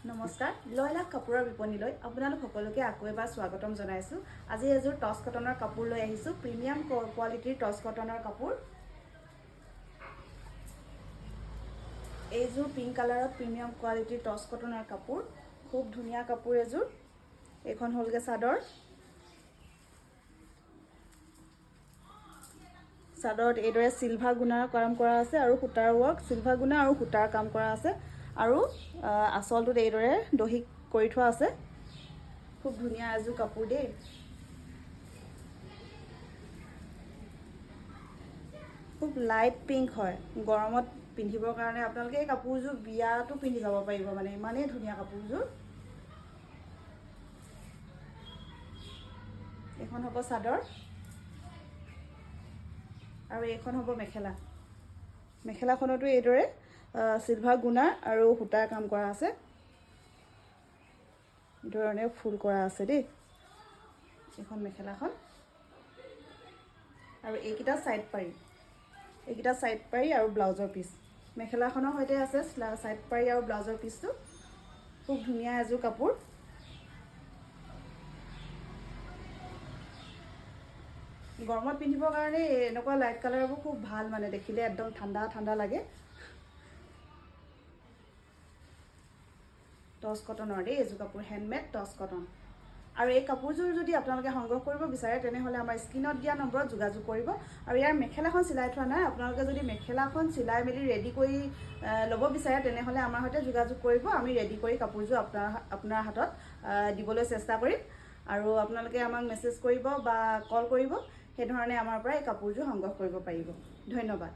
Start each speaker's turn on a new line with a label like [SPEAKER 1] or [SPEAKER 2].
[SPEAKER 1] নমস্কাৰ লয়লাখ কাপোৰৰ বিপণীলৈ আপোনালোক সকলোকে আকৌ এবাৰ স্বাগতম জনাইছো। আজি এযোৰ টছ কটনৰ কাপোৰ লৈ আহিছো, প্ৰিমিয়াম কোৱালিটিৰ টছ কটনৰ কাপোৰ। এইযোৰ পিংক কালাৰত প্ৰিমিয়াম কোৱালিটিৰ টছ কটনৰ কাপোৰ, খুব ধুনীয়া কাপোৰ এযোৰ। এইখন হলগে চাদৰ। চাদৰত এইদৰে চিলভাৰ গুণাৰ কাম কৰা আছে আৰু সূতাৰ ৱৰ্ক, চিলভাৰ গুণা আৰু সূতাৰ কাম কৰা আছে আৰু আঁচলটোত এইদৰে দহি কৰি থোৱা আছে। খুব ধুনীয়া এযোৰ কাপোৰ দেই। খুব লাইট পিংক হয়, গৰমত পিন্ধিবৰ কাৰণে আপোনালোকে এই কাপোৰযোৰ বিয়াতো পিন্ধি যাব পাৰিব, মানে ইমানেই ধুনীয়া কাপোৰযোৰ। এইখন হ'ব চাদৰ আৰু এইখন হ'ব মেখেলা। মেখেলাখনতো এইদৰে চিলভাৰ গুণা আৰু সূতাৰ কাম কৰা আছে, ধৰণে ফুল কৰা আছে দেই এইখন মেখেলাখন। আৰু এইকেইটা সাইড পাৰি আৰু ব্লাউজৰ পিচ মেখেলাখনৰ সৈতে আছে। সাইড পাৰি আৰু ব্লাউজৰ পিচটো খুব ধুনীয়া এযোৰ কাপোৰ। গৰমত পিন্ধিবৰ কাৰণে এনেকুৱা লাইট কালাৰবোৰ খুব ভাল, মানে দেখিলে একদম ঠাণ্ডা ঠাণ্ডা লাগে। টছ কটনৰ দেই এইযোৰ কাপোৰ, হেণ্ডমেড টছ কটন। আৰু এই কাপোৰযোৰ যদি আপোনালোকে সংগ্ৰহ কৰিব বিচাৰে তেনেহ'লে আমাৰ স্ক্ৰীনত দিয়া নম্বৰত যোগাযোগ কৰিব। আৰু ইয়াৰ মেখেলাখন চিলাই থোৱা নাই, আপোনালোকে যদি মেখেলাখন চিলাই মেলি ৰেডি কৰি ল'ব বিচাৰে তেনেহ'লে আমাৰ সৈতে যোগাযোগ কৰিব। আমি ৰেডি কৰি কাপোৰযোৰ আপোনাৰ হাতত দিবলৈ চেষ্টা কৰিম। আৰু আপোনালোকে আমাক মেছেজ কৰিব বা কল কৰিব, সেইধৰণে আমাৰ পৰা এই কাপোৰযোৰ সংগ্ৰহ কৰিব পাৰিব। ধন্যবাদ।